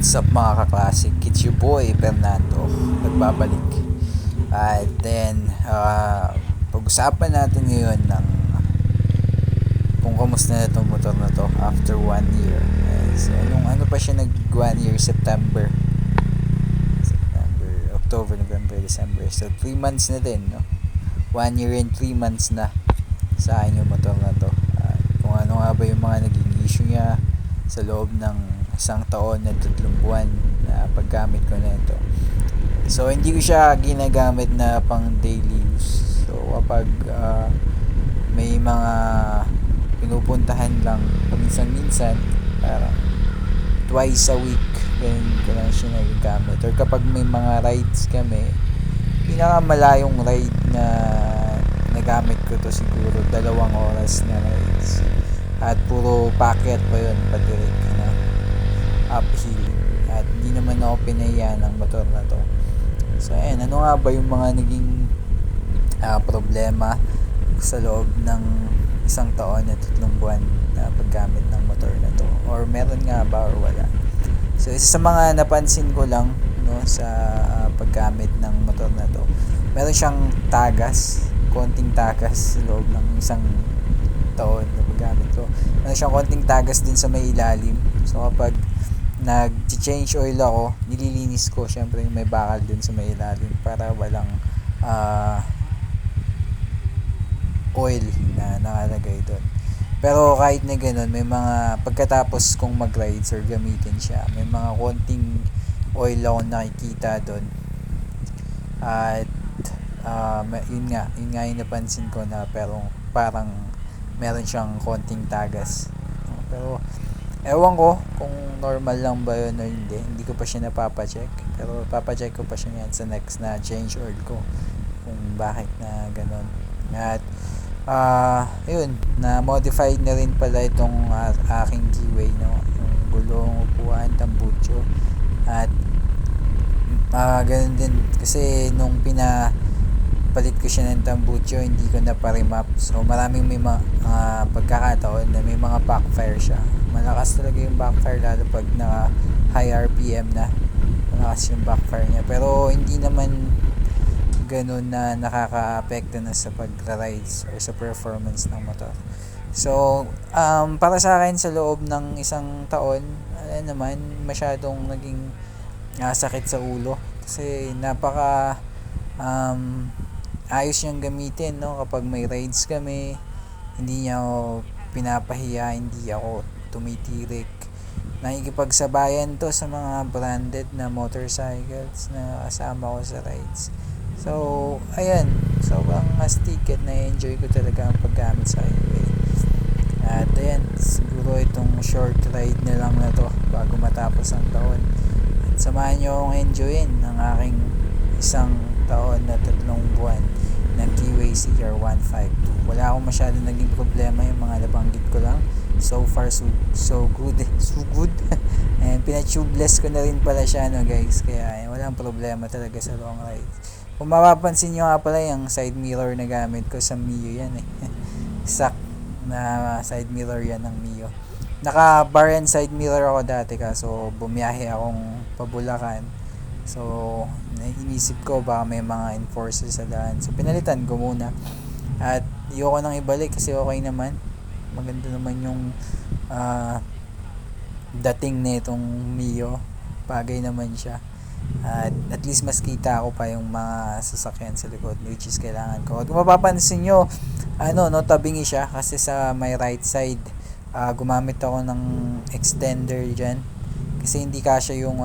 What's up mga kaklasik? It's your boy Fernando, nagbabalik. At then, pag-usapan natin ngayon ng kung kamusta na itong motor na to after 1 year. So, ano pa siya nag 1 year, September, October, November, December. So, 3 months na din, no? 1 year and 3 months na sa akin yung motor na to. Kung ano nga ba yung mga naging issue niya sa loob ng isang taon na 3 buwan na paggamit ko na ito. So hindi ko siya ginagamit na pang daily use. So kapag may mga pinupuntahan lang paminsan-minsan, parang twice a week, ganun ko lang siya nagagamit. Or kapag may mga rides kami, pinakamalayong ride na nagamit ko to siguro 2 oras na rides. At puro packet pa yun, patirik na uphill. At hindi naman ako pinaya ng motor na to. So ayan, ano nga ba yung mga naging problema sa loob ng isang taon at 3 buwan na paggamit ng motor na to? Or meron nga ba or wala? So isa sa mga napansin ko lang, no, sa paggamit ng motor na to, meron siyang tagas, konting tagas sa loob ng isang taon na paggamit ko. Meron siyang konting tagas din sa may ilalim. So kapag nag-change oil ako, nililinis ko syempre yung may bakal dun sa may ilalim para walang oil na nakalagay dun. Pero kahit na ganun, may mga pagkatapos kong mag-rides or gamitin siya, may mga konting oil ako nakikita dun. At yun nga yung napansin ko na, pero parang meron siyang konting tagas. Pero ewan ko kung normal lang ba yun o hindi ko pa siya napapacheck, pero papacheck ko pa siya yan sa next na change oil ko kung bakit na ganun. At yun, na modified na rin pala itong aking keyway, no? Yung gulong, upuan, tambucho. At ganun din kasi nung palit ko siya ng tambucho, hindi ko na pa-remap. So maraming may mga pagkakataon na may mga backfire siya. Malakas talaga yung backfire, lalo pag naka high RPM na, malakas yung backfire niya. Pero hindi naman ganun na nakaka-apekto na sa pag-rides or sa performance ng motor. So para sa akin, sa loob ng isang taon, naman masyadong naging sakit sa ulo kasi napaka ayos niyang gamitin, no? Kapag may rides kami, hindi niya ako pinapahiya, hindi ako tumitirik. Nakikipagsabayan to sa mga branded na motorcycles na kasama ko sa rides. So ayan, sobrang astig at na-enjoy ko talaga ang paggamit sa highway. At ayan, siguro itong short ride na lang na to bago matapos ang taon. At samahan niyo akong enjoyin ang aking isang taon na 3 buwan ng Keyway CR152. Wala akong masyadong naging problema, yung mga nabanggit ko lang. So far so good. So good. And pina-tubeless ko na rin pala siya, no guys. Kaya walang problema talaga sa long ride. Kung mapapansin nyo nga pala, yung side mirror na gamit ko sa Mio yan eh. Stock na side mirror yan ng Mio. Naka-bar and side mirror ako dati, kaso bumiyahe akong pabulakan. So inisip ko baka may mga enforcer sa daan, so pinalitan ko muna. At ayoko nang ibalik kasi okay naman, maganda naman yung dating na itong Mio, bagay naman siya. At least mas kita ko pa yung mga sasakyan sa likod, which is kailangan ko. At kung mapapansin nyo, tabingi siya kasi sa my right side. Gumamit ako ng extender dyan kasi hindi kasya yung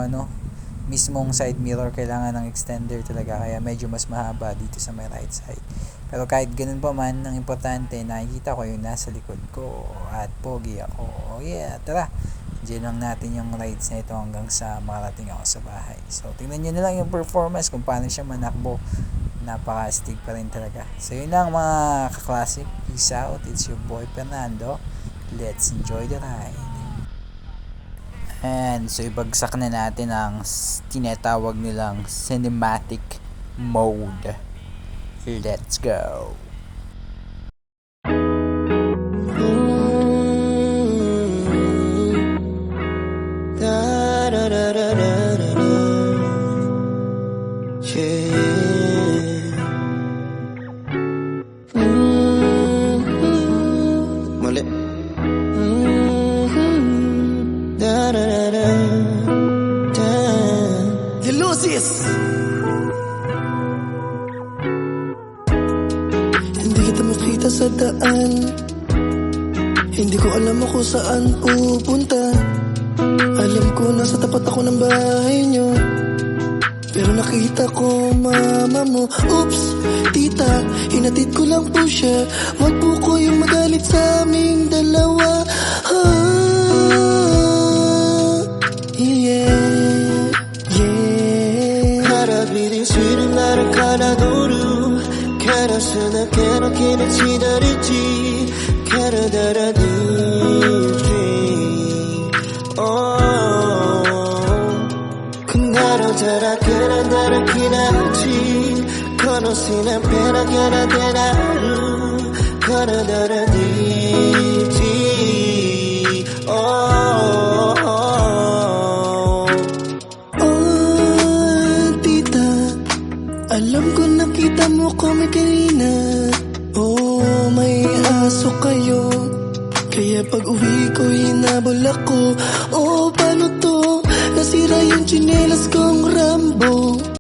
mismong side mirror, kailangan ng extender talaga, kaya medyo mas mahaba dito sa my right side. Pero kahit ganun pa man, ang importante, nakikita ko yung nasa likod ko at pogi ako. Oh yeah, tara, enjoy lang natin yung rides na ito hanggang sa makarating ako sa bahay. So tingnan nyo na lang yung performance kung paano siya manakbo. Napaka-astig pa rin talaga. So yun lang mga kaklasik, peace out, it's your boy Fernando. Let's enjoy the ride. And so ibagsak na natin ang tinatawag nilang cinematic mode. Let's go. Da da da da sa daan. Hindi ko alam ako saan pupunta. Alam ko nasa tapat ako ng bahay nyo, pero nakita ko mama mo. Oops, tita, hinatid ko lang po siya. Wag po ko yung magalit sa aming dalawa. Yeah, yeah. 바라비린 수는 나를 가나도루 가라스나 깨놓기는 지다리지 가라다라니지 그나로 자라 그란다라 기나지 거노시나 페나 가라데나루 가라다라니지 Tita, alam ko nakita mo kami kanina. Oh, may aso kayo, kaya pag uwi ko hinabol ako. Oh, paano to? Nasira yung tsinelas kong Rambo.